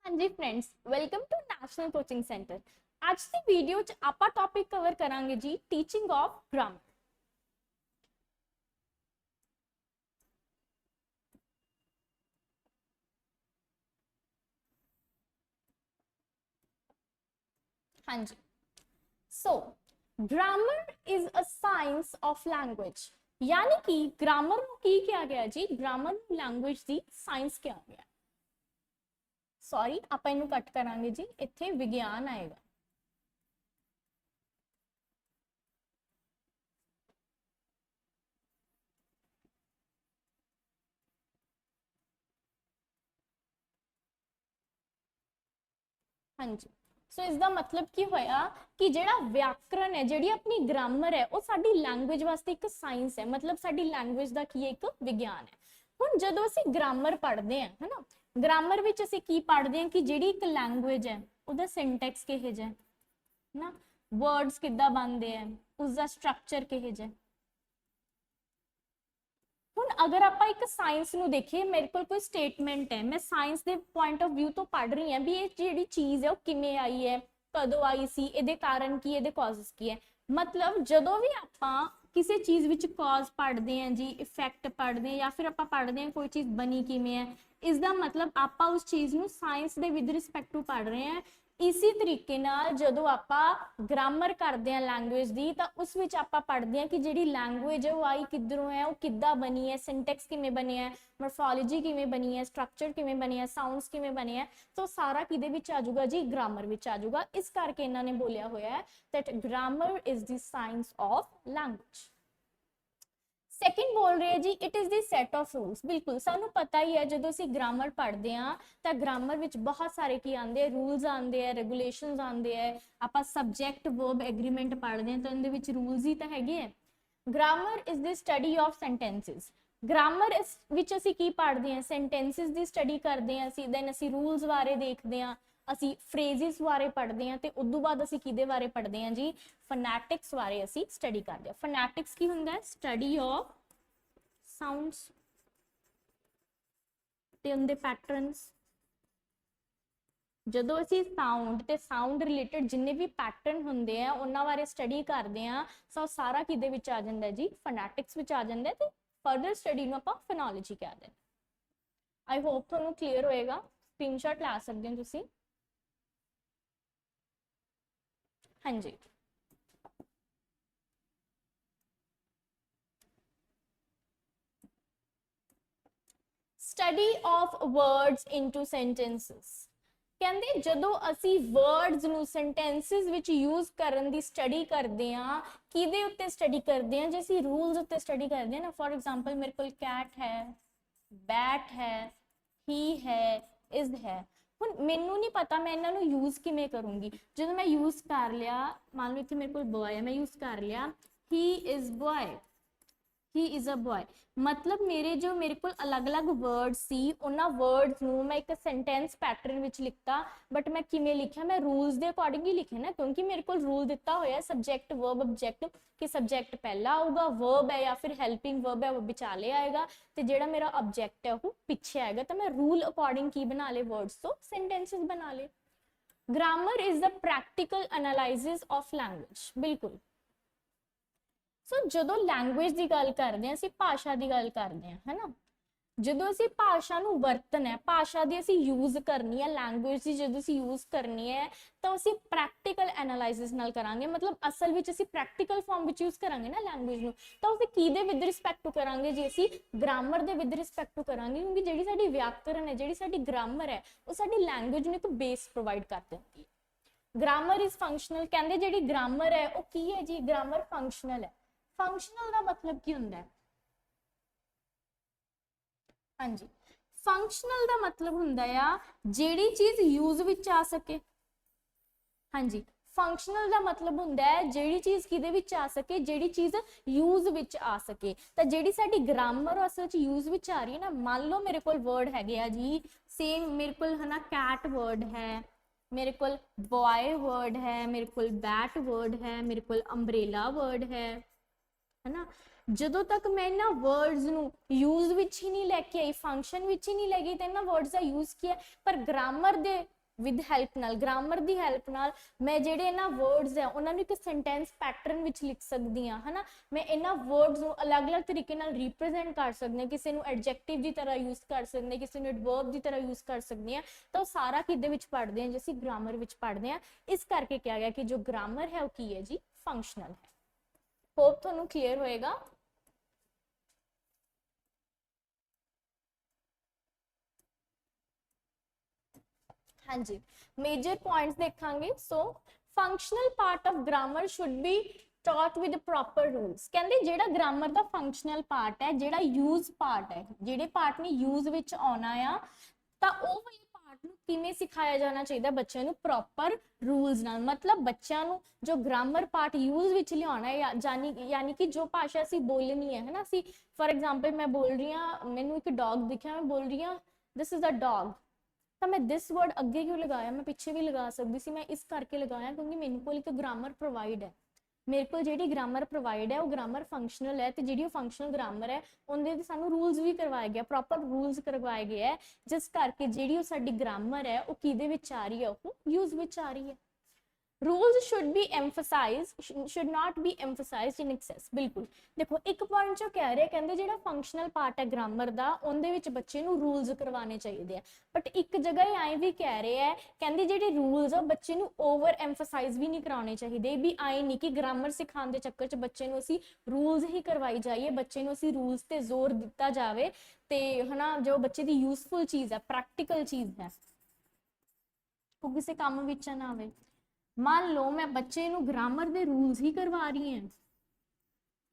हाँ जी friends, welcome to national coaching centre. आज की वीडियो च आपां टॉपिक कवर करांगे जी टीचिंग ऑफ ग्रामर। हाँ जी, so grammar is a science of language. यानी कि ग्रामर ਨੂੰ ਕੀ ਕਿਹਾ ਗਿਆ ਜੀ? ग्रामर ਨੂੰ लैंग्वेज ਦੀ ਸਾਇੰਸ ਕਿਹਾ ਗਿਆ। ਸੌਰੀ, ਆਪਾਂ ਇਹਨੂੰ ਕੱਟ ਕਰਾਂਗੇ ਜੀ, ਇੱਥੇ ਵਿਗਿਆਨ ਆਏਗਾ। हाँ जी, सो इसका मतलब की होया कि जेड़ा व्याकरण है, जेड़ी अपनी ग्रामर है, वो साडी लैंग्वेज वास्ते एक साइंस है। मतलब साडी लैंग्वेज दा की एक विज्ञान है। हुण जदों असीं ग्रामर पढ़दे हैं, है ना, ग्रामर विच असीं की पढ़दे हैं कि जेड़ी एक लैंग्वेज है उहदा सिंटैक्स किहो जिहा है ना, वर्ड्स किद्दां बनदे हैं, उसका स्ट्रक्चर किहो जिहा है। ਹੁਣ अगर आप एक साइंस ਨੂੰ देखिए, मेरे को कोई स्टेटमेंट है, मैं साइंस के पॉइंट ऑफ व्यू तो पढ़ रही हूँ भी ये जी चीज़ है वो किमें आई है, कदों आई सी, ये कारण की, ये कॉजेस की है। मतलब जदों भी आप किसी चीज़ विच कॉज पढ़ते हैं जी, इफेक्ट पढ़ते हैं, या फिर आप पढ़ते हैं कोई चीज़ बनी किमें है, इसका मतलब आप उस चीज़ को साइंस के विद रिस्पैक्ट टू पढ़ रहे हैं। इसी तरीके नाल जदों आपां ग्रामर करते हैं लैंग्वेज की, तो उस विच आपां पढ़ते हैं कि जिहड़ी लैंग्वेज है वो आई किधरों है, वो किद्दां बनी है, सिंटैक्स किवें बने है, मॉर्फोलॉजी किवें बनी है, स्ट्रक्चर किवें बने है, साउंड्स किवें बने है। तो सारा किहदे विच आ जाऊगा जी? ग्रामर विच आ जाऊगा। इस करके इन्हां ने बोलिया होया है that grammar is the science of language. Second बोल रहे हैं जी it is the set of rules. बिल्कुल सानू पता ही है, जो असीं ग्रामर पढ़ते हैं तो ग्रामर विच बहुत सारे की आते हैं, रूल्स आते हैं, रेगूलेशंस आते हैं। आप सबजैक्ट वर्ब एग्रीमेंट पढ़ते हैं तो इहदे विच रूल्स ही तो हैगे है। Grammar is the study of sentences. Grammar विच असीं की पढ़ते हैं? सेंटेंसिस की स्टडी करते हैं असीं, दैन असीं रूल्स बारे देखते हैं, ਅਸੀਂ ਫਰੇਜ਼ਿਸ ਬਾਰੇ ਪੜ੍ਹਦੇ ਹਾਂ, ਤੇ ਉਦੋਂ ਬਾਅਦ ਅਸੀਂ ਕਿਹਦੇ ਬਾਰੇ ਪੜ੍ਹਦੇ ਹਾਂ ਜੀ? ਫੋਨੈਟਿਕਸ ਬਾਰੇ ਅਸੀਂ ਸਟੱਡੀ ਕਰਦੇ ਹਾਂ। ਫੋਨੈਟਿਕਸ ਕੀ ਹੁੰਦਾ ਹੈ? ਸਟੱਡੀ ਆਫ ਸਾਊਂਡਸ ਤੇ ਉਹਦੇ ਪੈਟਰਨਸ। ਜਦੋਂ ਅਸੀਂ ਸਾਊਂਡ ਤੇ ਸਾਊਂਡ ਰਿਲੇਟਡ ਜਿੰਨੇ ਵੀ ਪੈਟਰਨ ਹੁੰਦੇ ਆ ਉਹਨਾਂ ਬਾਰੇ ਸਟੱਡੀ ਕਰਦੇ ਆ, ਸੋ ਸਾਰਾ ਕਿਹਦੇ ਵਿੱਚ ਆ ਜਾਂਦਾ ਜੀ? ਫੋਨੈਟਿਕਸ ਵਿੱਚ ਆ ਜਾਂਦਾ। ਤੇ ਫਰਦਰ ਸਟੱਡੀ ਨੂੰ ਆਪਾਂ ਫੋਨੋਲੋਜੀ ਕਹਿੰਦੇ ਹਾਂ। ਆਈ ਹੋਪ ਤੁਹਾਨੂੰ ਕਲੀਅਰ ਹੋਏਗਾ। ਸਕਰੀਨਸ਼ਾਟ ਲਾ ਸਕਦੇ ਹੋ ਤੁਸੀਂ। हाँ जी, study of words into sentences. कहते जदों असी वर्ड्स नू सेंटेंसेस विच यूज करन दी स्टडी करते हैं, किहदे उत्ते स्टडी करते हैं? जे असी रूल्स उत्ते स्टडी करते हैं ना, फॉर एग्जांपल मेरे को कैट है, बैट है, ही है, इज है। ਹੁਣ ਮੈਨੂੰ ਨਹੀਂ ਪਤਾ मैं ਇਹਨਾਂ ਨੂੰ यूज ਕਿਵੇਂ ਕਰੂੰਗੀ। ਜਦੋਂ मैं यूज कर लिया, मान लो इतने मेरे को बॉय है, मैं यूज कर लिया he is boy, he is a boy. मतलब मेरे जो मेरे को अलग अलग वर्ड सी, उन्हां वर्ड्स नूं मैं एक सेंटेंस पैटर्न विच लिखता, बट मैं किवें लिखिया? मैं रूल्स दे अकॉर्डिंग ही लिखे ना, क्योंकि मेरे को रूल दिता होया सब्जैक्ट वर्ब ऑब्जेक्ट, कि सब्जैक्ट पहला आऊगा, वर्ब है या फिर हैल्पिंग वर्ब है वो विचाले आएगा, तो जेड़ा मेरा ऑब्जेक्ट है वो पिछे आएगा। तो मैं रूल अकॉर्डिंग की बना ले वर्ड्स, तो सेंटेंसेस बना ले। Grammar is the practical analysis of language. बिल्कुल। सो ਜਦੋਂ लैंग्वेज की गल करते हैं, ਅਸੀਂ भाषा की गल करते हैं, है ना, ਜਦੋਂ ਅਸੀਂ ਭਾਸ਼ਾ ਨੂੰ ਵਰਤਣਾ ਹੈ, ਭਾਸ਼ਾ ਦੀ ਅਸੀਂ ਯੂਜ਼ ਕਰਨੀ ਹੈ, ਲੈਂਗੁਏਜ ਦੀ ਜਦੋਂ ਅਸੀਂ ਯੂਜ਼ ਕਰਨੀ ਹੈ ਤਾਂ ਅਸੀਂ ਪ੍ਰੈਕਟੀਕਲ ਐਨਾਲਾਈਸਿਸ ਨਾਲ ਕਰਾਂਗੇ। ਮਤਲਬ ਅਸਲ ਵਿੱਚ ਅਸੀਂ ਪ੍ਰੈਕਟੀਕਲ ਫਾਰਮ ਵਿੱਚ ਯੂਜ਼ ਕਰਾਂਗੇ ਨਾ ਲੈਂਗੁਏਜ ਨੂੰ, ਤਾਂ ਅਸੀਂ ਕਿਹਦੇ ਵਿਦ ਰਿਸਪੈਕਟ ਟੂ ਕਰਾਂਗੇ ਜੀ? ਅਸੀਂ ਗ੍ਰਾਮਰ ਦੇ ਵਿਦ ਰਿਸਪੈਕਟ ਟੂ ਕਰਾਂਗੇ, ਕਿਉਂਕਿ ਜਿਹੜੀ ਸਾਡੀ ਵਿਆਕਰਨ ਹੈ, ਜਿਹੜੀ ਸਾਡੀ ਗ੍ਰਾਮਰ ਹੈ, ਉਹ ਸਾਡੀ ਲੈਂਗੁਏਜ ਨੂੰ ਇੱਕ ਬੇਸ ਪ੍ਰੋਵਾਈਡ ਕਰ ਦਿੰਦੀ ਹੈ। Grammar is functional. ਕਹਿੰਦੇ ਜਿਹੜੀ ਗ੍ਰਾਮਰ ਹੈ ਉਹ ਕੀ ਹੈ ਜੀ? ਗ੍ਰਾਮਰ ਫੰਕਸ਼ਨਲ ਹੈ। फंक्शनल का मतलब की होंदा है? हाँ जी, फंक्शनल का मतलब होंदा है जेड़ी चीज यूज विच आ सके। हाँ जी, फंक्शनल का मतलब होंदा है जेड़ी चीज किदे विच आ सके, जेड़ी चीज यूज विच आ सके। तो जेड़ी साडी ग्रामर असल च यूज विच आ रही है ना, मान लो मेरे कोल वर्ड हैगे आ जी, सेम मेरे कोल है ना कैट वर्ड है, मेरे कोल बॉय वर्ड है, मेरे कोल बैट वर्ड है, मेरे कोल अंब्रेला वर्ड है ना। ਜਦੋਂ ਤੱਕ ਮੈਂ ਇਹਨਾਂ ਵਰਡਸ ਨੂੰ ਯੂਜ਼ ਵਿੱਚ ਹੀ ਨਹੀਂ ਲੈ ਕੇ ਆਈ, ਫੰਕਸ਼ਨ ਵਿੱਚ ਹੀ ਨਹੀਂ ਲੈ ਗਈ, ਤਾਂ ਇਹਨਾਂ ਵਰਡਸ ਦਾ ਯੂਜ਼ ਕੀ ਹੈ। ਪਰ ਗ੍ਰਾਮਰ ਦੇ ਵਿਦ ਹੈਲਪ ਨਾਲ, ਗ੍ਰਾਮਰ ਦੀ ਹੈਲਪ ਨਾਲ ਮੈਂ ਜਿਹੜੇ ਇਹਨਾਂ ਵਰਡਸ ਹੈ ਉਹਨਾਂ ਨੂੰ ਇੱਕ ਸੈਂਟੈਂਸ ਪੈਟਰਨ ਵਿੱਚ ਲਿਖ ਸਕਦੀ ਹਾਂ, ਹਨਾ। ਮੈਂ ਇਹਨਾਂ ਵਰਡਸ ਨੂੰ ਅਲੱਗ-ਅਲੱਗ ਤਰੀਕੇ ਨਾਲ ਰਿਪਰੈਜ਼ੈਂਟ ਕਰ ਸਕਦੀ ਹਾਂ, ਕਿਸੇ ਨੂੰ ਐਡਜੈਕਟਿਵ ਦੀ ਤਰ੍ਹਾਂ ਯੂਜ਼ ਕਰ ਸਕਦੀ ਹਾਂ, ਕਿਸੇ ਨੂੰ ਐਡਵਰਬ ਦੀ ਤਰ੍ਹਾਂ ਯੂਜ਼ ਕਰ ਸਕਦੀ ਹਾਂ। ਤਾਂ ਉਹ ਸਾਰਾ ਕਿਹਦੇ ਵਿੱਚ ਪੜ੍ਹਦੇ ਹਾਂ ਜੀ, ਅਸੀਂ ਗ੍ਰਾਮਰ ਵਿੱਚ ਪੜ੍ਹਦੇ ਹਾਂ। ਇਸ ਕਰਕੇ ਕਿਹਾ ਗਿਆ ਕਿ ਜੋ ਗ੍ਰਾਮਰ ਹੈ ਉਹ ਕੀ ਹੈ ਜੀ, ਫੰਕਸ਼ਨਲ ਹੈ। ਹੋਪ ਤੁਹਾਨੂੰ ਕਲੀਅਰ ਹੋਏਗਾ। हाँ जी, मेजर पॉइंट्स देखांगे। So functional part of grammar should be taught with proper rules. कहंदे जेड़ा ग्रामर दा फंक्शनल पार्ट है, जेड़ा यूज पार्ट है, जेड़े पार्ट ने यूज विच आउणा आ, तां ओह वाले पार्ट नूं किवें सिखाया जाना चाहिए बच्चों नूं प्रॉपर रूल्स नाल। मतलब बच्चों नूं जो ग्रामर पार्ट यूज विच लियाउणा है, यानी कि जो भाषा असीं बोलनी है ना, असीं फॉर एग्जांपल मैं बोल रही हां, मैनूं एक डॉग दिखिया, मैं बोल रही हां दिस इज अ डॉग, तो मैं दिस वर्ड अगे क्यों लगाया, मैं पिछे भी लगा सकती सी। मैं इस करके लगाया क्योंकि मेरे को एक ग्रामर प्रोवाइड है, मेरे को जी ग्रामर प्रोवाइड है वो ग्रामर फंक्शनल है। तो जी फंक्शनल ग्रामर है उनके सानू रूल्स भी करवाए गए, प्रॉपर रूल्स करवाए गए है, जिस करके जी साडी ग्रामर है वो किहदे विच आ रही है, वो यूज विच आ रही है। Rules should be emphasised, should not be emphasised in excess. बिल्कुल देखो एक पॉइंट जो कह रहे कहते जो फंक्शनल पार्ट है ग्रामर का, उनके बच्चे नूं रूल्स करवाने चाहिए। बट एक जगह आए भी कह रहे हैं, कहते जो रूल्स है बच्चे नूं ओवर एम्फसाइज भी नहीं कराने चाहिए। भी आए नहीं कि ग्रामर सिखाने के चक्कर च बच्चे नूं असीं रूल्स ही करवाई जाइए, बच्चे नूं असीं रूल्स ते जोर दिता जाए, तो है ना जो बच्चे की यूजफुल चीज़ है, प्रैक्टिकल चीज़ है, वो किसी काम विच ना आवे। मान लो मैं बच्चे नूं ग्रामर दे रूल्स ही करवा रही हैं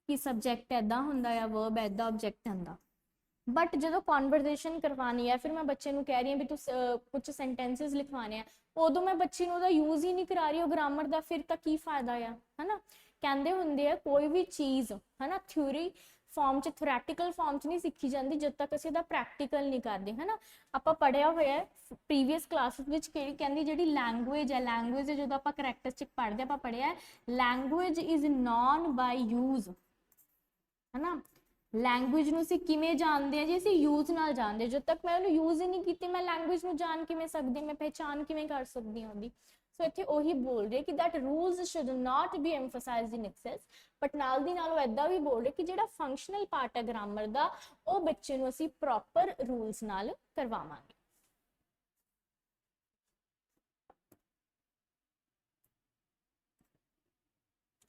कि सब्जैक्ट ऐदा हुंदा या वर्ब ऐदा, ऑब्जैक्ट ऐदा, बट जो कॉन्वरजेशन करवानी है, फिर मैं बच्चे नूं कह रही हूँ भी तू कुछ सेंटेंसिस लिखवाने हैं, उदों मैं बच्चे नूं उहदा यूज ही नहीं करा रही ग्रामर का, फिर तो की फायदा है ना। कहते हुंदे आ कोई भी चीज़ है ना थ्योरी फॉर्म च, थोरैटिकल फॉर्म च नहीं सीखी जाती जब तक असीं दा प्रैक्टिकल नहीं करते, है ना। आपां पढ़िया होया प्रीवियस क्लासेस विच कहंदी जिहड़ी लैंगुएज है, लैंगुएज जो आपां करैक्टरिस्टिक पढ़दे आपां पढ़िया language is known by use, है ना। लैंगुएज नूं असीं किवें जाणदे हां जी, असीं यूज नाल जाणदे। जब तक मैं उहनूं यूज ही नहीं कीती, मैं लैंगुएज नूं जाण किवें सकदी, मैं पहचान किवें कर सकदी हां उहदी। सो इत्थे ओही बोल रहे कि that rules should not be emphasised in excess, but नाल दी नाल ऐदा भी बोल रहे कि जिहड़ा फंक्शनल पार्ट है ग्रामर दा, वो बच्चे नूं असीं प्रॉपर रूल्स नाल करवावांगे।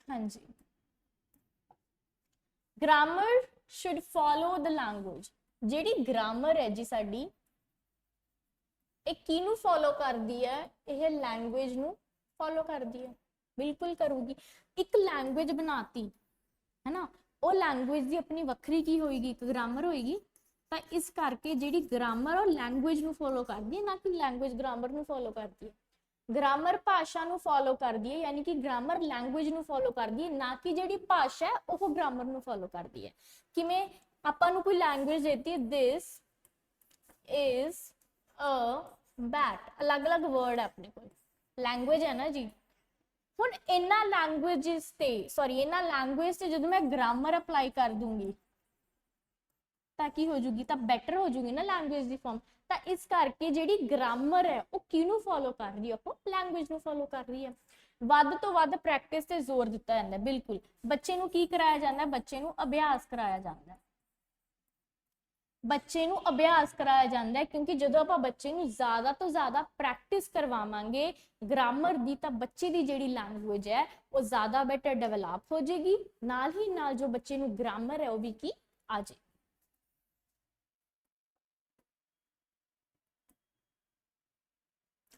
हाँ जी, grammar should follow the language. जिहड़ी ग्रामर है जी साडी, किनू फॉलो करती है, यह लैंग्वेज नू फॉलो करती है, बिल्कुल करूगी। एक लैंग्वेज बनाती है ना, वो लैंग्वेज की अपनी वक्री की होएगी, एक ग्रामर होएगी। तो इस करके जी ग्रामर और लैंग्वेज नू फॉलो करती है, ना कि लैंग्वेज ग्रामर नू फॉलो करती है। ग्रामर भाषा नू फॉलो करती है, यानी कि ग्रामर लैंग्वेज नू फॉलो करती है, ना कि जी भाषा है वो ग्रामर नू फॉलो करती है। किवें आपां नू कोई लैंग्वेज देती है, दिस इज अ बैट, अलग अलग वर्ड है अपने को, लैंग्वेज है ना जी। हुण इन्हां लैंग्वेजिस ते सॉरी इन्हां लैंग्वेज से जो मैं ग्रामर अप्लाई कर दूंगी तो की हो जूगी, तो बैटर हो जूगी ना लैंग्वेज की फॉर्म। तो इस करके जी ग्रामर है वो किनू फॉलो कर रही है, वो लैंग्वेज नू फॉलो कर रही है। वध तो वध प्रैक्टिस ते जोर दिता जाता है। बिल्कुल बच्चे नू की कराया जाता है, बच्चे नू अभ्यास कराया जाता है, बच्चे नू अभ्यास कराया जाता है। क्योंकि जो आप बच्चे नू ज़्यादा तो ज़्यादा प्रैक्टिस करवावांगे ग्रामर की, तो बच्चे की जिहड़ी लैंग्वेज है वो ज़्यादा बेटर डेवलप हो जाएगी, नाल ही नाल जो बच्चे नू ग्रामर है वो भी की आ जाए।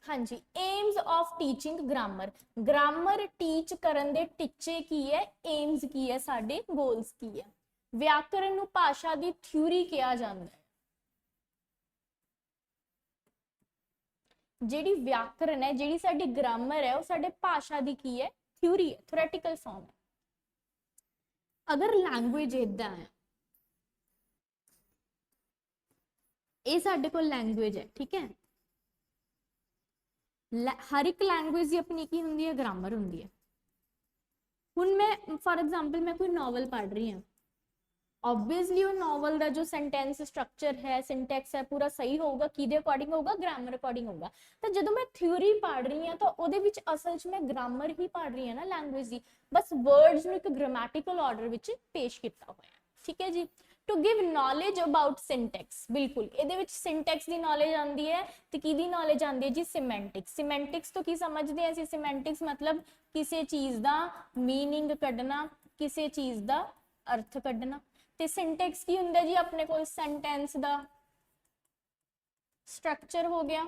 हाँ जी, aims of teaching grammar, grammar teach करन दे टीचे की है, एम्स की है, साडे गोल्स की है। व्याकरण नू भाषा दी थ्योरी कहा जाता है। जिहड़ी व्याकरण है, जिहड़ी साडी ग्रामर है, वो साडे भाषा दी की है, थ्योरी है, थ्योरेटिकल फॉर्म है। अगर लैंग्वेज इदा है, ये साडे कोल लैंग्वेज है, ठीक है। हर एक लैंग्वेज की अपनी की होंदी है, ग्रामर होंदी है। हुण मैं फॉर एग्जाम्पल मैं कोई नॉवल पढ़ रही हूँ, ऑब्वियसली वो नॉवल का जो सेंटेंस स्ट्रक्चर है, सिंटैक्स है, पूरा सही होगा, किहदे अकॉर्डिंग होगा, ग्रामर अकॉर्डिंग होगा। तो जो मैं थ्योरी पढ़ रही हाँ तो ਉਹਦੇ ਵਿੱਚ ਅਸਲ 'ਚ मैं ग्रामर ही पढ़ रही ਹਾਂ ना लैंग्वेज ਦੀ, बस वर्ड्स ਨੂੰ ਇੱਕ ग्रामेटिकल ऑर्डर ਵਿੱਚ पेश ਕੀਤਾ ਹੋਇਆ। ठीक है जी। To give knowledge about syntax, बिल्कुल ਇਹਦੇ ਵਿੱਚ सिंटैक्स ਦੀ नॉलेज आती है तो किहदी नॉलेज आती है जी, सिमेंटिक्स। सिमेंटिक्स तो की समझते हैं, सिमेंटिक्स मतलब किसी चीज का मीनिंग कढ़ना, किसी चीज का अर्थ कढ़ना। ਤੇ ਸਿੰਟੈਕਸ ਕੀ ਹੁੰਦਾ ਜੀ, ਆਪਣੇ ਕੋਲ ਸੈਂਟੈਂਸ ਦਾ स्ट्रक्चर हो गया।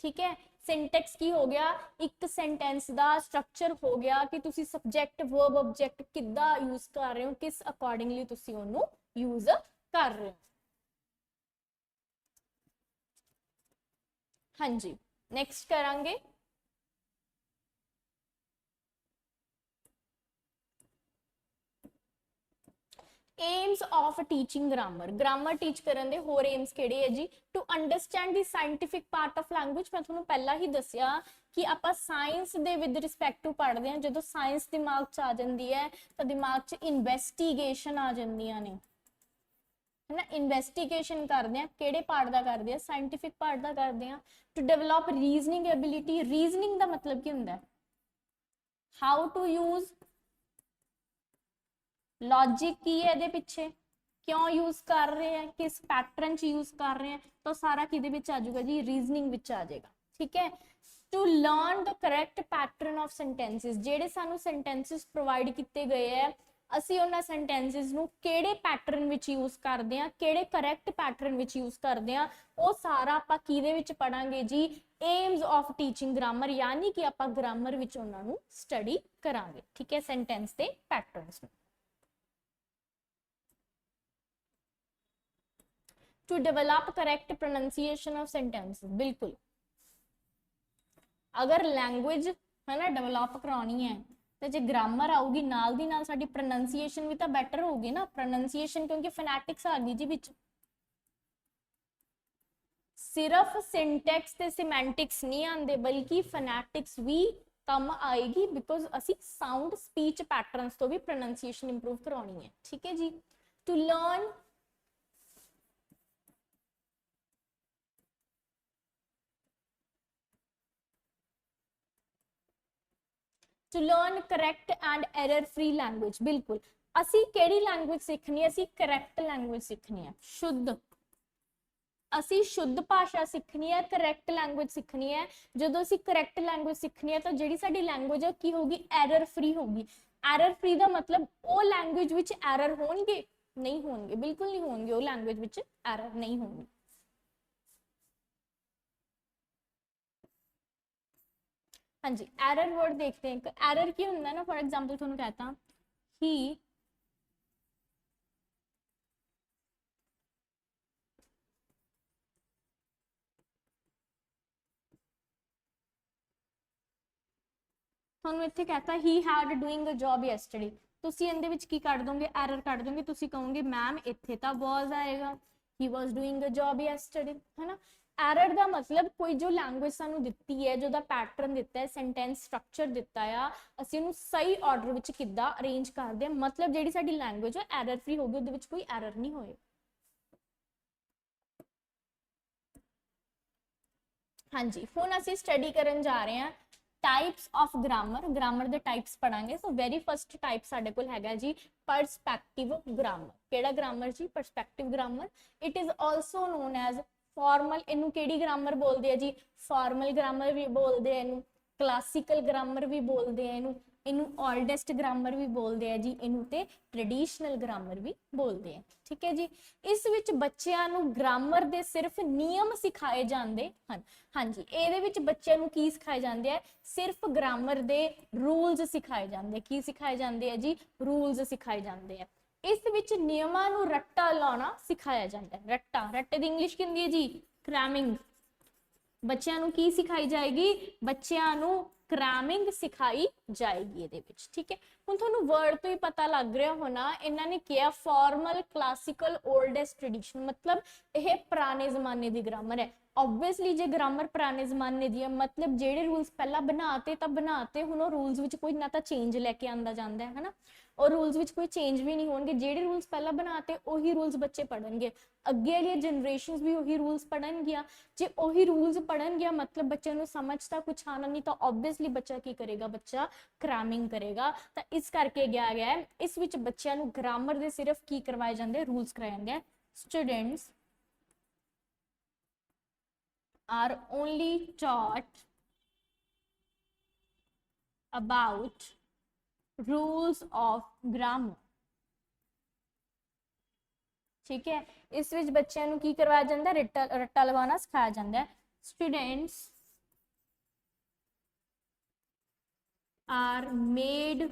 ठीक है, सिंटैक्स की हो गया, एक सेंटेंस का स्ट्रक्चर हो गया कि तुसी सब्जेक्ट वर्ब ऑब्जेक्ट किद्दां यूज कर रहे हो, किस अकॉर्डिंगली तुसी उन्हों यूज कर रहे हो। हाँ जी, नेक्स्ट करांगे aims of teaching grammar. Grammar teach करन दे होर एम्स किहड़े है जी, to understand the scientific part of language. मैं तुहानूं पहला ही दसिया कि आपां साइंस दे विद रिस्पैक्ट टू पढ़दे हां, जदों साइंस दिमाग च आ जांदी है तो दिमाग च इन्वेस्टिगेशन आ जांदियां ने, है ना। इन्वेस्टिगेशन करदे हां, किहड़े पार्ट दा करदे हां, साइंटिफिक पार्ट दा करदे हां। To develop reasoning ability, reasoning दा मतलब की हुंदा है, हाउ टू यूज लॉजिक की है ਇਹਦੇ ਪਿੱਛੇ, क्यों यूज कर रहे हैं, किस पैटर्न च यूज कर रहे हैं, तो सारा किहदे विच आ जाऊगा जी, रीजनिंग विच आ जाएगा। ठीक है, to learn the correct pattern of sentences, जेडे सानू सेंटेंसेस प्रोवाइड किए गए हैं, ਅਸੀਂ ਉਹਨਾਂ ਸੈਂਟੈਂਸਸ ਨੂੰ ਕਿਹੜੇ ਪੈਟਰਨ ਵਿੱਚ ਯੂਜ਼ ਕਰਦੇ ਆ, ਕਿਹੜੇ ਕਰੈਕਟ ਪੈਟਰਨ ਵਿੱਚ ਯੂਜ਼ ਕਰਦੇ ਆ, ਉਹ ਸਾਰਾ ਆਪਾਂ ਕਿਹਦੇ ਵਿੱਚ ਪੜਾਂਗੇ ਜੀ, ਏਮਸ ਆਫ ਟੀਚਿੰਗ ਗ੍ਰਾਮਰ, ਯਾਨੀ ਕਿ ਆਪਾਂ ਗ੍ਰਾਮਰ ਵਿੱਚ ਉਹਨਾਂ ਨੂੰ ਸਟੱਡੀ ਕਰਾਂਗੇ। ਠੀਕ ਹੈ, ਸੈਂਟੈਂਸ ਦੇ ਪੈਟਰਨਸ ਨੂੰ। To develop correct pronunciation of sentences, बिल्कुल अगर लैंग्वेज है ना डेवलप करानी है तो जो ग्रामर आऊगी नाल दी नाल साडी प्रोनाउंसिएशन भी तो बैटर होगी ना। प्रोनाउंसिएशन क्योंकि फोनैटिक्स आ गई जी विच, सिर्फ सिंटैक्स ते सिमेंटिक्स नहीं आंदे बल्कि फोनैटिक्स भी कम आएगी, बिकॉज असी साउंड स्पीच पैटर्न्स तो भी प्रोनाउंसिएशन इंप्रूव करानी है। ठीक है जी। To learn to learn correct and error free language, बिल्कुल असी केड़ी लैंग्वेज सीखनी है, असी करैक्ट लैंग्वेज सीखनी है, शुद्ध असी शुद्ध भाषा सीखनी है, करैक्ट लैंग्वेज सीखनी है। जो असी करैक्ट लैंग्वेज सीखनी है तो जिहड़ी साडी लैंग्वेज है की होगी, एरर फ्री होगी। एरर फ्री का मतलब वो लैंग्वेज विच एरर होणगे नहीं, होणगे बिल्कुल नहीं होणगे, वो लैंग्वेज विच एरर नहीं होणगे। हाँ जी, एरर वर्ड देखते हैं। एरर की होंगे ना, फॉर एग्जाम्पल थोड़ा कहता ही थोनू इत्थे कहता he had doing a job yesterday, तुसी इहदे विच की कढ दोगे, एरर कढ दोगे, तुसी कहोगे मैम इत्थे तां वाज आएगा, he was doing a job yesterday, है ना। एरर का मतलब कोई जो लैंग्वेज सानू दिती है, जो पैटर्न दिता है, सेंटेंस स्ट्रक्चर दिता है, असीं उहनूं सही ऑर्डर विच किद्दां अरेंज करदे हां, मतलब जिहड़ी साडी लैंग्वेज है एरर फ्री होगी, उहदे विच कोई एरर नहीं होए। हाँ जी, हुण असीं स्टडी करन जा रहे हैं टाइप्स ऑफ ग्रामर। ग्रामर के टाइप्स पढ़ांगे। सो वेरी फर्स्ट टाइप साडे कोल हैगा जी परस्पैक्टिव ग्रामर। केड़ा ग्रामर जी? Perspective grammar. It is also known as formal, इनू केड़ी ग्रामर बोलते हैं जी? फॉर्मल ग्रामर भी बोलते हैं, क्लासिकल ग्रामर भी बोलते हैं, इनू ओल्डेस्ट ग्रामर भी बोलते हैं जी, इनू ते ट्रेडिशनल ग्रामर भी बोलते हैं। ठीक है जी। इस विच बच्चों नू ग्रामर दे सिर्फ नियम सिखाए जाते हैं। हाँ जी, ये विच बच्चों नू की सिखाए जाते हैं? सिर्फ ग्रामर दे रूल्स सिखाए जाते हैं। की सिखाए जाते हैं जी? रूल्स सिखाए जाते हैं। इस विच नियमां नू रट्टा लाना सिखाया जाता है। रट्टा, रट्टे दी इंग्लिश की हुंदी है जी? क्रैमिंग। बच्चों नू की सिखाई जाएगी? बच्चों नू क्रैमिंग सिखाई जाएगी ये। ठीक है, हुण तुहानू वर्ड तो ही पता लग रहा होना, इन्हों ने किया फॉर्मल, क्लासिकल, ओल्डेस्ट, ट्रेडिशनल, मतलब यह पुराने जमाने की ग्रामर है। ऑब्वियसली जे ग्रामर पुराने जमाने की है, मतलब जेडे रूल्स पहला बनाते तो बनाते, हुण रूल्स विच कोई ना तो चेंज लैके आंदा जांदा है ना। और रूल्स विच कोई चेंज भी नहीं होंगे, जेडे रूल्स पहला बनाते ਉਹੀ रूल्स बच्चे पढ़नगे, ਅੱਗੇ ਵਾਲੀਆਂ जनरेशन्स भी ਉਹੀ रूल्स पढ़नगियां। जे ਉਹੀ रूल्स पढ़नगियां मतलब बच्चे ਨੂੰ समझ ਤਾਂ कुछ आना नहीं, तो ऑब्वियसली बच्चा की करेगा, बच्चा क्रैमिंग करेगा। तो इस करके गया है इस विच बच्चों ਨੂੰ ग्रामर ਦੇ सिर्फ की करवाए जाते, रूल्स करवाए जाते। Students are only taught about rules of grammar। ठीक है, इस विच बच्चों ਨੂੰ की करवाया जाता है, रट्टा लगाना सिखाया जाता है। Students are made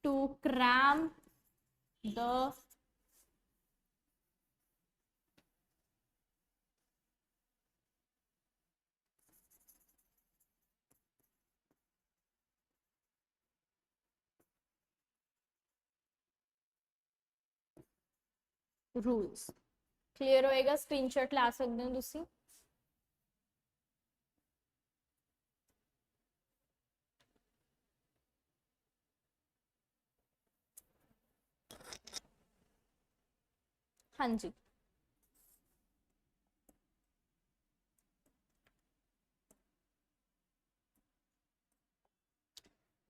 to cram the rules. Clear होएगा, स्क्रीनशॉट ला सकते हो तुसी। हाँ जी,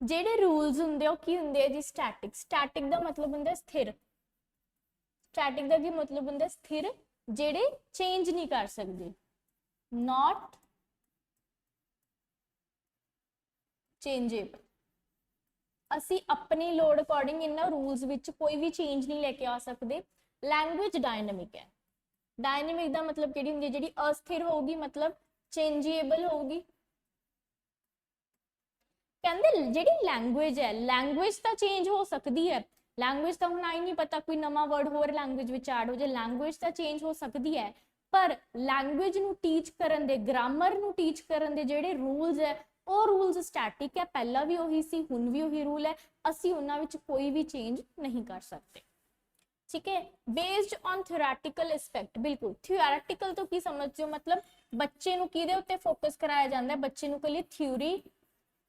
जेडे रूल्स हुंदे ओ की हुंदे जी स्टैटिक। स्टैटिक दा मतलब हुंदा स्थिर। स्टैटिक दा की मतलब हुंदा स्थिर, जेडे चेंज नहीं कर सकते, नॉट चेंजेबल। असी अपनी लोड अकॉर्डिंग इन्हां रूल्स विच कोई भी चेंज नहीं लेके आ सकते। लैंग्वेज डायनेमिक है। डायनेमिक दा मतलब केड़ी हुंदी है, जेडी अस्थिर होगी मतलब चेंजेबल होगी। कहंदे जेडी लैंग्वेज है, लैंग्वेज तो चेंज हो सकती है, लैंग्वेज तो हुण आई नहीं पता कोई नवा वर्ड होर लैंग्वेज विच ऐड हो जाए, लैंग्वेज तो चेंज हो सकती है, पर लैंग्वेज नू टीच करन दे, ग्रामर नू टीच करन दे जेडे रूल्स है ਉਹ रूल्स स्टैटिक है, पहला भी ਉਹੀ ਸੀ, ਹੁਣ भी ਉਹੀ रूल है, ਅਸੀਂ ਉਹਨਾਂ ਵਿੱਚ ਕੋਈ भी चेंज नहीं कर सकते। ठीक है, बेस्ड ऑन थ्योरैटिकल एस्पेक्ट। बिल्कुल थ्योरैटिकल तो की समझते हो, मतलब बच्चे ਨੂੰ ਕਿਹਦੇ ਉੱਤੇ ਫੋਕਸ ਕਰਾਇਆ ਜਾਂਦਾ ਹੈ, ਬੱਚੇ ਨੂੰ ਕੱਲੀ ਥਿਊਰੀ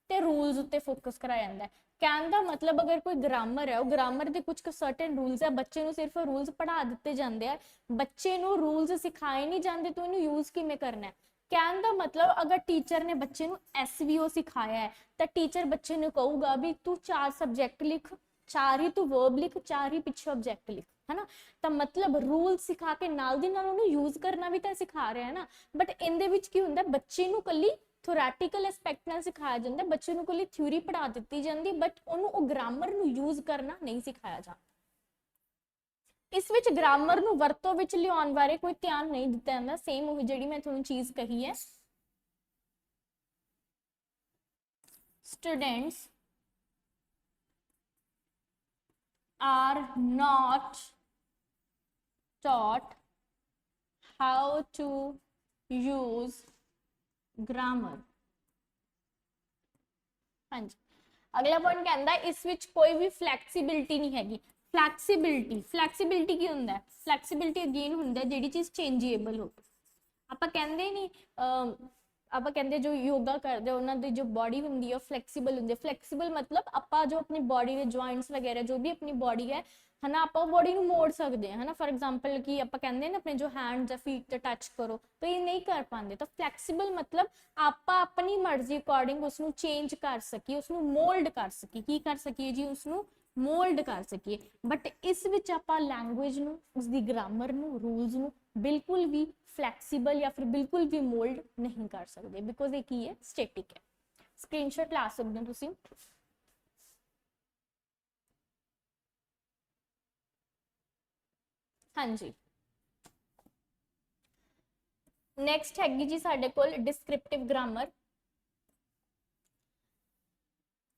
ਤੇ रूल्स उत्ते फोकस कराया जाता है। कहने का मतलब अगर कोई ग्रामर है, वो ग्रामर के कुछ सर्टेन रूल्स है, बच्चे ਨੂੰ सिर्फ रूल्स पढ़ा दिते जाते हैं, बच्चे ਨੂੰ रूल्स सिखाए नहीं जाते, तो इन्हें यूज किमें करना है। कहने का मतलब अगर टीचर ने बच्चे ਨੂੰ SVO सिखाया है, तो टीचर बच्चे ਨੂੰ कहूगा भी तू 4 सब्जेक्ट लिख, 4 ही तू वर्ब लिख, 4 ही पिछे ऑब्जेक्ट लिख, है ना। तो मतलब रूल सिखा के नाल दी नाल उन्हें यूज करना भी तो सिखा रहे हैं ना, बट इनदे विच की हुंदा बच्चे ਨੂੰ कल्ली थोरैटिकल एस्पेक्ट नाल सिखाया जाता है, बच्चे को थ्योरी पढ़ा दी जाती, बट उन्होंने ग्रामर यूज करना नहीं सिखाया जाता। इस विच ग्रामर नू वरतों विच लियाउण बारे कोई ध्यान नहीं दिता जाता। सेम वही जिहड़ी मैं तुहानूं चीज कही है। Students are not taught how to use grammar. हाँ जी, अगला पॉइंट कहता है इस विच कोई भी फ्लैक्सीबिलिटी नहीं हैगी। फ्लैक्सीबिलिटी की हुंदा है? फ्लैक्सीबिलिटी अगेन हुंदा है जिहड़ी चीज चेंजेबल हो। आपां कहंदे नहीं आपां कहंदे जो योगा करदे उन्हां दी जो बॉडी हुंदी है फ्लैक्सीबल हुंदी है। फ्लैक्सीबल मतलब आपां जो अपनी बॉडी के जॉइंट्स वगैरह जो भी अपनी बॉडी है ना, आप बॉडी ਨੂੰ मोड़ सकते हैं, है ना। फॉर एग्जांपल कि आप कहते हैं ना अपने जो हैंड्स या फीट ते टच करो, तो ये नहीं कर पाते। तो फ्लैक्सीबल मतलब आप अपनी मर्जी अकॉर्डिंग उसਨੂੰ चेंज कर सकी, उसਨੂੰ मोल्ड कर सकी। की कर सकी जी? उसਨੂੰ मोल्ड कर सकी। बट इस विच आप लैंग्वेज ਨੂੰ, उसकी ग्रामर ਨੂੰ, रूल्स ਨੂੰ बिल्कुल भी फ्लैक्सीबल या फिर बिल्कुल भी मोल्ड नहीं कर सकते, बिकॉज ये की है स्टैटिक है। स्क्रीनशॉट ला सकते हो तुसीं। हाँ जी, नैक्सट हैगी जी साडे कोल डिस्क्रिप्टिव ग्रामर।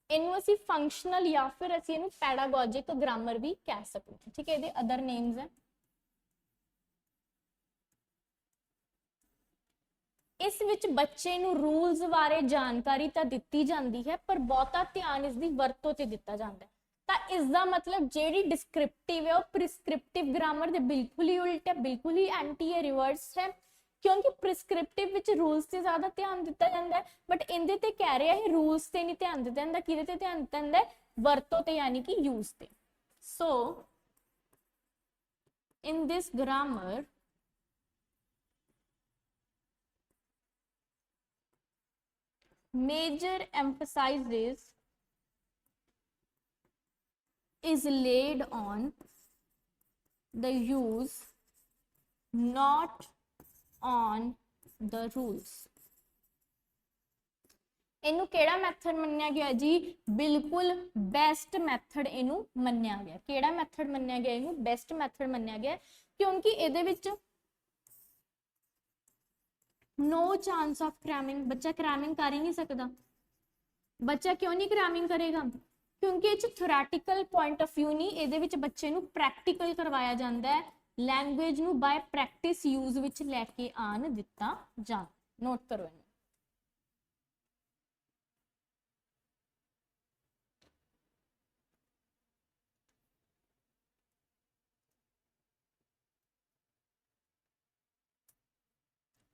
इनू असी फंक्शनल या फिर असी इनू पैडागोजिक ग्रामर भी कह सकते हैं। ठीक है, ये अदर नेम्स हैं। इस विच बच्चे नू रूल्स बारे जानकारी तो दी जाती है, पर बहुता ध्यान इसकी वरतों ते दिता जाता है। तो इसका मतलब जेडी डिस्क्रिप्टिव है वो प्रिस्क्रिप्टिव ग्रामर के बिल्कुल ही उल्ट है, बिल्कुल ही एंटी है, रिवर्स है। क्योंकि प्रिस्क्रिप्टिव विच रूल्स से ज्यादा ध्यान दिता जाता है, बट इहदे ते कह रहे हैं रूल्स से नहीं ध्यान दिता जाता। किहदे ते ध्यान दिता जाता है? ਵਰਤੋਂ ਤੇ ਯਾਨੀ ਕਿ use ਤੇ। So in this grammar major emphasis is laid on the use, not on the rules। ਇਹਨੂੰ ਕਿਹੜਾ ਮੈਥਡ ਮੰਨਿਆ ਗਿਆ ਜੀ? ਬਿਲਕੁਲ ਬੈਸਟ ਮੈਥਡ ਇਹਨੂੰ ਮੰਨਿਆ ਗਿਆ। ਕਿਹੜਾ ਮੈਥਡ ਮੰਨਿਆ ਗਿਆ ਇਹਨੂੰ? ਬੈਸਟ ਮੈਥਡ ਮੰਨਿਆ ਗਿਆ, ਕਿਉਂਕਿ ਇਹਦੇ ਵਿੱਚ नो चांस ऑफ क्रैमिंग, बच्चा क्रैमिंग कर ही नहीं सकता। बच्चा क्यों नहीं क्रैमिंग करेगा? क्योंकि ये थ्योरैटिकल पॉइंट ऑफ व्यू नहीं, ਇਹਦੇ ਵਿੱਚ ਬੱਚੇ ਨੂੰ ਪ੍ਰੈਕਟੀਕਲ ਕਰਵਾਇਆ ਜਾਂਦਾ ਹੈ, ਲੈਂਗੁਏਜ ਨੂੰ ਬਾय ਪ੍ਰੈਕਟਿਸ ਯੂਜ਼ ਵਿੱਚ ਲੈ ਕੇ ਆਣ ਦਿੱਤਾ ਜਾਂਦਾ। ਨੋਟ ਕਰੋ ਇਹਨੂੰ।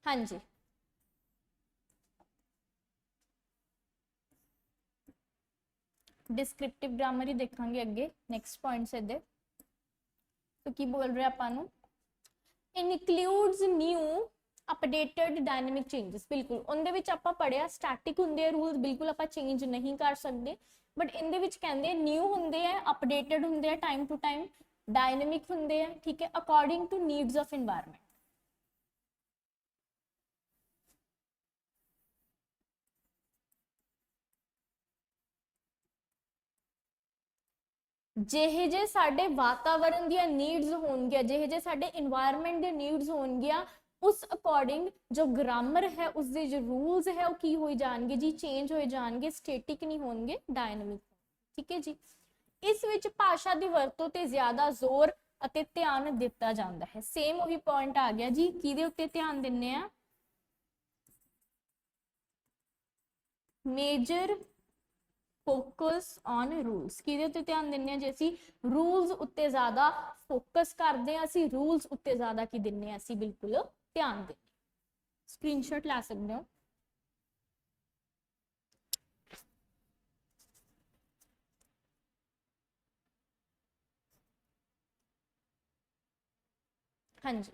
हाँ जी, डिस्क्रिप्टिव ग्रामर ही देखांगे अगे नैक्सट पॉइंट से दे। तो की बोल रहे ਆਪਾਂ ਨੂੰ? Includes new updated dynamic changes. बिल्कुल ਉਹਦੇ ਵਿੱਚ ਆਪਾਂ ਪੜਿਆ ਸਟੈਟਿਕ ਹੁੰਦੇ ਆ ਰੂਲਸ, ਬਿਲਕੁਲ ਆਪਾਂ ਚੇਂਜ ਨਹੀਂ ਕਰ ਸਕਦੇ, ਬਟ ਇਹਦੇ ਵਿੱਚ ਕਹਿੰਦੇ ਨਿਊ ਹੁੰਦੇ ਆ, ਅਪਡੇਟਡ ਹੁੰਦੇ ਆ ਟਾਈਮ ਟੂ ਟਾਈਮ, डायनेमिक ਹੁੰਦੇ ਆ, ਠੀਕ ਹੈ, according to needs of environment. ਜਿਹੇ ਜੇ ਸਾਡੇ ਵਾਤਾਵਰਣ ਦੀਆਂ ਨੀਡਸ ਹੋਣਗੀਆਂ, ਜਿਹੇ ਜੇ ਸਾਡੇ এনवायरमेंट ਦੇ ਨੀਡਸ ਹੋਣਗੀਆਂ, ਉਸ ਅਕੋਰਡਿੰਗ ਜੋ ਗ੍ਰਾਮਰ ਹੈ ਉਸਦੇ ਜੋ ਰੂਲਸ ਹੈ ਉਹ ਕੀ ਹੋਈ ਜਾਣਗੇ ਜੀ? ਚੇਂਜ ਹੋਏ ਜਾਣਗੇ, ਸਟੈਟਿਕ ਨਹੀਂ ਹੋਣਗੇ, ਡਾਇਨਾਮਿਕ। ਠੀਕ ਹੈ ਜੀ। ਇਸ ਵਿੱਚ ਭਾਸ਼ਾ ਦੀ ਵਰਤੋਂ ਤੇ ਜ਼ਿਆਦਾ ਜ਼ੋਰ ਅਤੇ ਧਿਆਨ ਦਿੱਤਾ ਜਾਂਦਾ ਹੈ। ਸੇਮ ਉਹੀ ਪੁਆਇੰਟ ਆ ਗਿਆ ਜੀ, ਕਿਹਦੇ ਉੱਤੇ ਧਿਆਨ ਦਿੰਨੇ ਆ? Major focus on rules. किहदे उत्ते ध्यान दिन्ने जे असीं रूल्स उत्ते ज़्यादा फोकस करदे हां, असीं रूल्स उत्ते ज़्यादा की दिन्ने हां, असीं बिल्कुल ध्यान दिन्ने। स्क्रीनशॉट ला सकदे हो। हाँ जी,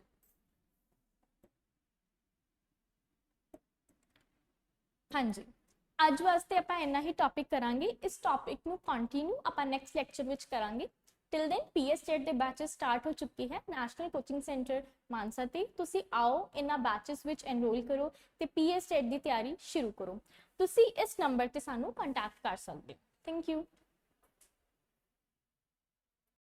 हाँ जी, ਅੱਜ ਵਾਸਤੇ ਆਪਾਂ ਇੰਨਾ ਹੀ ਟੌਪਿਕ ਕਰਾਂਗੇ। ਇਸ ਟੌਪਿਕ ਨੂੰ ਕੰਟੀਨਿਊ ਆਪਾਂ ਨੈਕਸਟ ਲੈਕਚਰ ਵਿੱਚ ਕਰਾਂਗੇ। ਟਿਲ ਦੈਨ ਪੀਐਸ ਸਟੇਟ ਦੇ ਬੈਚਸ ਸਟਾਰਟ ਹੋ ਚੁੱਕੀ ਹੈ ਨੈਸ਼ਨਲ ਕੋਚਿੰਗ ਸੈਂਟਰ ਮਾਨਸਾ ਤੇ। ਤੁਸੀਂ ਆਓ ਇਹਨਾਂ ਬੈਚਸ ਵਿੱਚ ਐਨਰੋਲ ਕਰੋ ਤੇ ਪੀਐਸ ਸਟੇਟ ਦੀ ਤਿਆਰੀ ਸ਼ੁਰੂ ਕਰੋ। ਤੁਸੀਂ ਇਸ ਨੰਬਰ ਤੇ ਸਾਨੂੰ ਕੰਟੈਕਟ ਕਰ ਸਕਦੇ ਹੋ। Thank you.